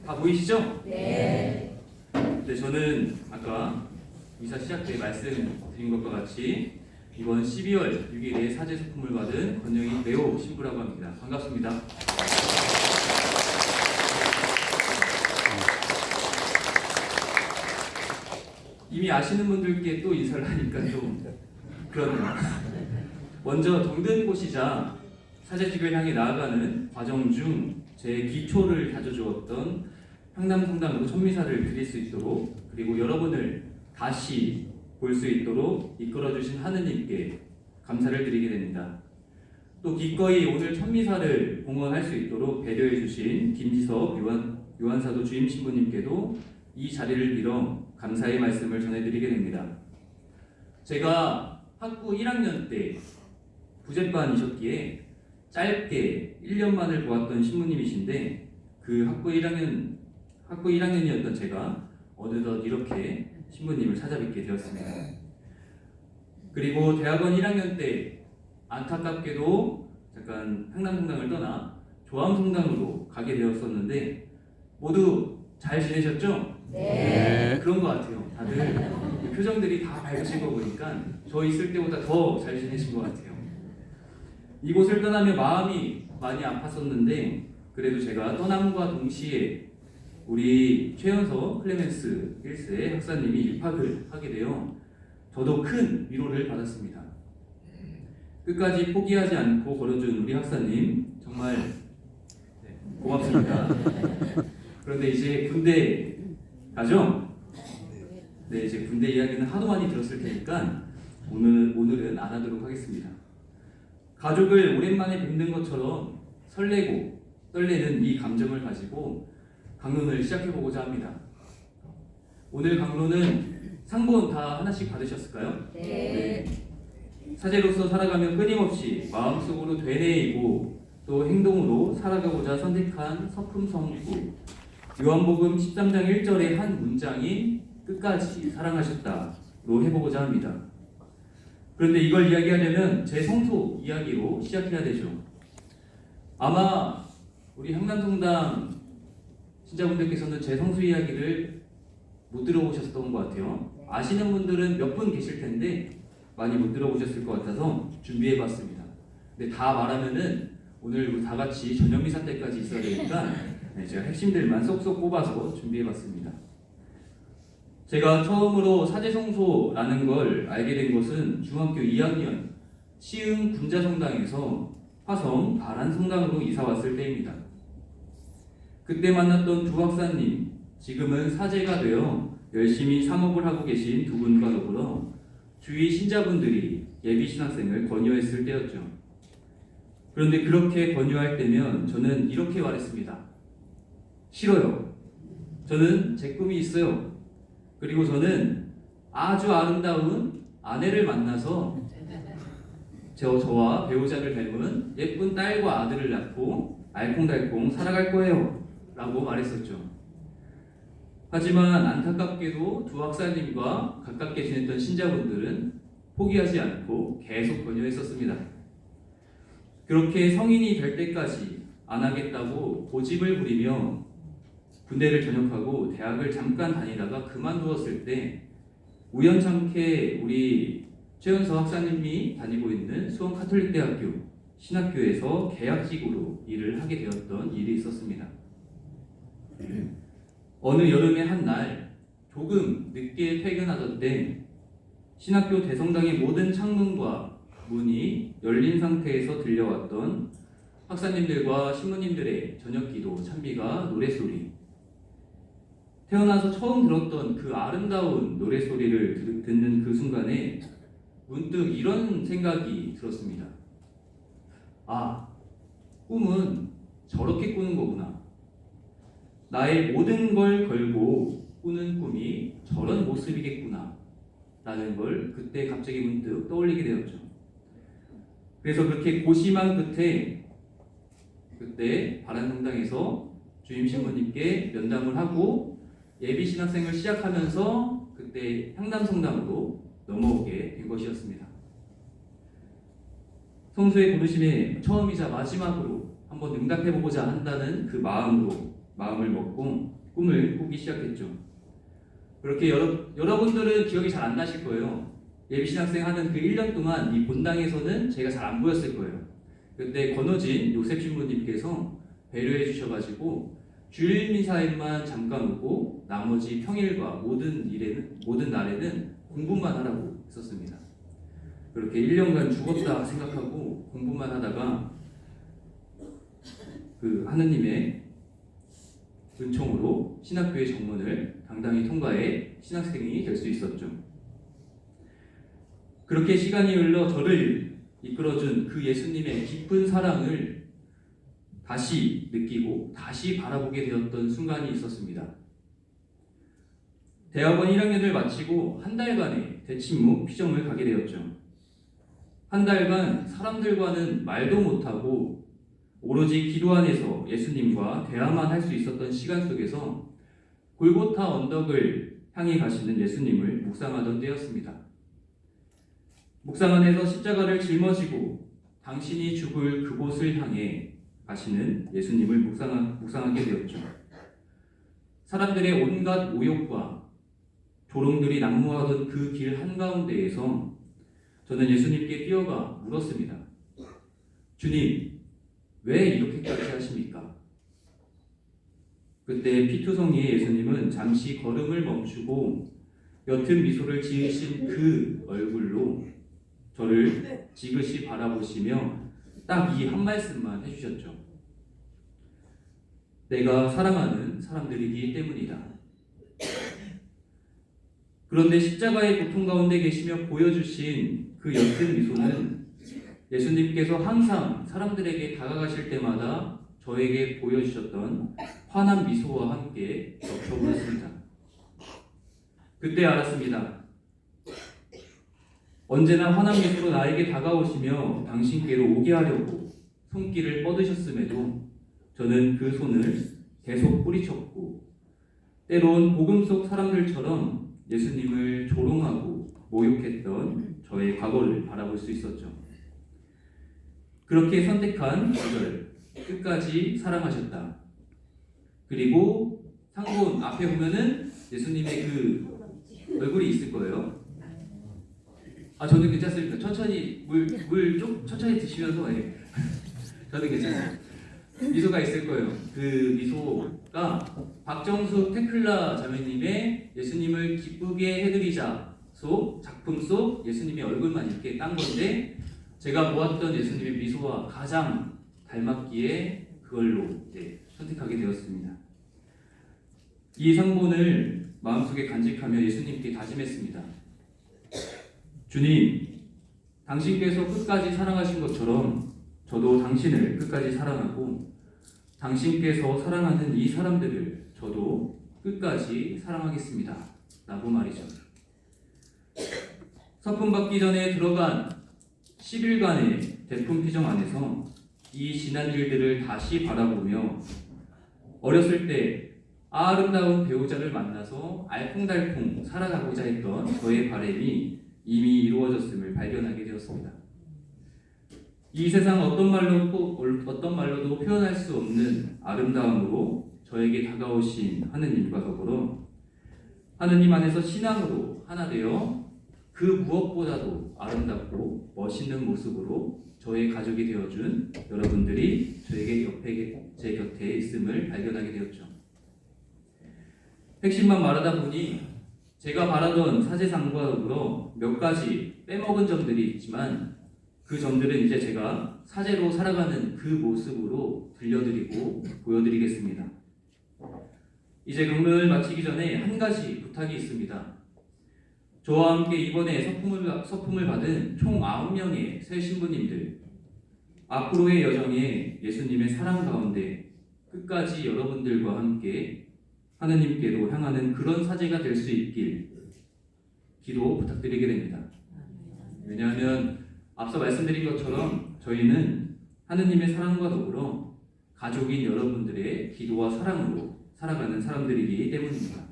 다 보이시죠? 네. 네, 저는 아까 이사 시작 때 말씀드린 것과 같이 이번 12월 6일에 사제 소품을 받은 권영희 레오 신부라고 합니다. 반갑습니다. 이미 아시는 분들께 또 인사를 하니까 좀 그렇네요. 먼저 정든 곳이자 사제직을 향해 나아가는 과정 중 제 기초를 다져주었던 향남성당으로 천미사를 드릴 수 있도록, 그리고 여러분을 다시 볼 수 있도록 이끌어주신 하느님께 감사를 드리게 됩니다. 또 기꺼이 오늘 천미사를 봉헌할 수 있도록 배려해주신 김지섭 요한사도 주임 신부님께도 이 자리를 빌어 감사의 말씀을 전해드리게 됩니다. 제가 학부 1학년 때 부제반이셨기에 짧게 1년만을 보았던 신부님이신데, 그 학부 1학년이었던 제가 어느덧 이렇게 신부님을 찾아뵙게 되었습니다. 그리고 대학원 1학년 때 안타깝게도 잠깐 향남성당을 떠나 조암성당으로 가게 되었었는데, 모두 잘 지내셨죠? 네. 그런 것 같아요. 다들 표정들이 다 밝으신 거 보니까 저 있을 때보다 더 잘 지내신 것 같아요. 이곳을 떠나며 마음이 많이 아팠었는데, 그래도 제가 떠남과 동시에 우리 최연서 클레멘스 1세 학사님이 입학을 하게 되어 저도 큰 위로를 받았습니다. 끝까지 포기하지 않고 걸어준 우리 학사님 정말 고맙습니다. 그런데 이제 군대 가죠? 네, 이제 군대 이야기는 하도 많이 들었을 테니까 오늘은 안 하도록 하겠습니다. 가족을 오랜만에 뵙는 것처럼 설레고 떨리는 이 감정을 가지고 강론을 시작해보고자 합니다. 오늘 강론은 상본 다 하나씩 받으셨을까요? 네. 사제로서 살아가며 끊임없이 마음속으로 되뇌이고 또 행동으로 살아가고자 선택한 서품성구, 요한복음 13장 1절의 한 문장이 끝까지 사랑하셨다로 해보고자 합니다. 그런데 이걸 이야기하려면 제 성소 이야기로 시작해야 되죠. 아마 우리 향남성당 신자분들께서는 제 성소 이야기를 못 들어보셨던 것 같아요. 아시는 분들은 몇 분 계실 텐데 많이 못 들어보셨을 것 같아서 준비해봤습니다. 근데 다 말하면은 오늘 다 같이 저녁미사 때까지 있어야 되니까 제가 핵심들만 쏙쏙 뽑아서 준비해봤습니다. 제가 처음으로 사제성소라는 걸 알게 된 것은 중학교 2학년 시흥 군자성당에서 화성 바란성당으로 이사 왔을 때입니다. 그때 만났던 두 박사님, 지금은 사제가 되어 열심히 사목을 하고 계신 두 분과 더불어 주위 신자분들이 예비 신학생을 권유했을 때였죠. 그런데 그렇게 권유할 때면 저는 이렇게 말했습니다. 싫어요. 저는 제 꿈이 있어요. 그리고 저는 아주 아름다운 아내를 만나서 저와 배우자를 닮은 예쁜 딸과 아들을 낳고 알콩달콩 살아갈 거예요 라고 말했었죠. 하지만 안타깝게도 두 학사님과 가깝게 지냈던 신자분들은 포기하지 않고 계속 권유했었습니다. 그렇게 성인이 될 때까지 안 하겠다고 고집을 부리며 군대를 전역하고 대학을 잠깐 다니다가 그만두었을 때 우연찮게 우리 최연서 학사님이 다니고 있는 수원 카톨릭대학교 신학교에서 계약직으로 일을 하게 되었던 일이 있었습니다. 어느 여름의 한 날 조금 늦게 퇴근하던 때 신학교 대성당의 모든 창문과 문이 열린 상태에서 들려왔던 학사님들과 신부님들의 저녁기도, 찬미가, 노래소리, 태어나서 처음 들었던 그 아름다운 노래소리를 듣는 그 순간에 문득 이런 생각이 들었습니다. 아, 꿈은 저렇게 꾸는 거구나. 나의 모든 걸 걸고 꾸는 꿈이 저런 모습이겠구나 라는 걸 그때 갑자기 문득 떠올리게 되었죠. 그래서 그렇게 고심한 끝에 그때 바란성당에서 주임 신부님께 면담을 하고 예비 신학생을 시작하면서 그때 향남성당으로 넘어오게 된 것이었습니다. 성수의 부르심에 처음이자 마지막으로 한번 응답해보고자 한다는 그 마음으로 마음을 먹고 꿈을 꾸기 시작했죠. 그렇게 여러분들은 기억이 잘 안 나실 거예요. 예비신학생 하는 그 1년 동안 이 본당에서는 제가 잘 안 보였을 거예요. 그때 권호진 요셉 신부님께서 배려해 주셔가지고 주일 미사에만 잠깐 오고 나머지 평일과 모든 날에는 공부만 하라고 했었습니다. 그렇게 1년간 죽었다 생각하고 공부만 하다가 그 하느님의 은총으로 신학교의 정문을 당당히 통과해 신학생이 될 수 있었죠. 그렇게 시간이 흘러 저를 이끌어준 그 예수님의 깊은 사랑을 다시 느끼고 다시 바라보게 되었던 순간이 있었습니다. 대학원 1학년을 마치고 한 달간의 대침묵 피정을 가게 되었죠. 한 달간 사람들과는 말도 못하고 오로지 기도 안에서 예수님과 대화만 할 수 있었던 시간 속에서 골고타 언덕을 향해 가시는 예수님을 묵상하던 때였습니다. 묵상 안에서 십자가를 짊어지고 당신이 죽을 그곳을 향해 가시는 예수님을 묵상하게 되었죠. 사람들의 온갖 모욕과 조롱들이 난무하던 그 길 한가운데에서 저는 예수님께 뛰어가 물었습니다. 주님, 왜 이렇게까지 하십니까? 그때 피투성이의 예수님은 잠시 걸음을 멈추고 옅은 미소를 지으신 그 얼굴로 저를 지그시 바라보시며 딱 이 한 말씀만 해주셨죠. 내가 사랑하는 사람들이기 때문이다. 그런데 십자가의 고통 가운데 계시며 보여주신 그 옅은 미소는 예수님께서 항상 사람들에게 다가가실 때마다 저에게 보여주셨던 환한 미소와 함께 겹쳐보았습니다. 그때 알았습니다. 언제나 환한 미소로 나에게 다가오시며 당신께로 오게 하려고 손길을 뻗으셨음에도 저는 그 손을 계속 뿌리쳤고 때론 복음 속 사람들처럼 예수님을 조롱하고 모욕했던 저의 과거를 바라볼 수 있었죠. 그렇게 선택한 저를 끝까지 사랑하셨다. 그리고 상본 앞에 보면은 예수님의 그 얼굴이 있을 거예요. 저는 괜찮습니다. 천천히 물 좀 천천히 드시면서 저는 괜찮아요. 미소가 있을 거예요. 그 미소가 박정숙 테클라 자매님의 예수님을 기쁘게 해드리자소 작품 속 예수님의 얼굴만 이렇게 딴 건데 제가 보았던 예수님의 미소와 가장 닮았기에 그걸로 선택하게 되었습니다. 이 상본을 마음속에 간직하며 예수님께 다짐했습니다. 주님, 당신께서 끝까지 사랑하신 것처럼 저도 당신을 끝까지 사랑하고 당신께서 사랑하는 이 사람들을 저도 끝까지 사랑하겠습니다. 라고 말이죠. 서품 받기 전에 들어간 10일간의 대품 피정 안에서 이 지난 일들을 다시 바라보며 어렸을 때 아름다운 배우자를 만나서 알콩달콩 살아가고자 했던 저의 바람이 이미 이루어졌음을 발견하게 되었습니다. 이 세상 어떤 말로도 표현할 수 없는 아름다움으로 저에게 다가오신 하느님과 더불어 하느님 안에서 신앙으로 하나 되어 그 무엇보다도 아름답고 멋있는 모습으로 저의 가족이 되어준 여러분들이 제 곁에 있음을 발견하게 되었죠. 핵심만 말하다 보니 제가 바라던 사제상과 더불어 몇 가지 빼먹은 점들이 있지만 그 점들은 이제 제가 사제로 살아가는 그 모습으로 들려드리고 보여드리겠습니다. 이제 강론을 마치기 전에 한 가지 부탁이 있습니다. 저와 함께 이번에 서품을 받은 총 9명의 새 신부님들, 앞으로의 여정에 예수님의 사랑 가운데 끝까지 여러분들과 함께 하느님께로 향하는 그런 사제가 될 수 있길 기도 부탁드리게 됩니다. 왜냐하면 앞서 말씀드린 것처럼 저희는 하느님의 사랑과 더불어 가족인 여러분들의 기도와 사랑으로 살아가는 사람들이기 때문입니다.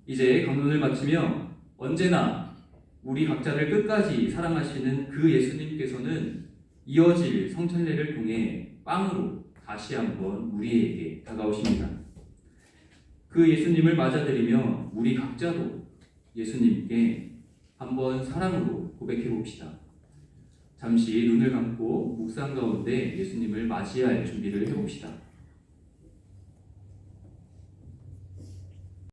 이제 강론을 마치며 언제나 우리 각자를 끝까지 사랑하시는 그 예수님께서는 이어질 성찬례를 통해 빵으로 다시 한번 우리에게 다가오십니다. 그 예수님을 맞아들이며 우리 각자도 예수님께 한번 사랑으로 고백해 봅시다. 잠시 눈을 감고 묵상 가운데 예수님을 맞이할 준비를 해봅시다.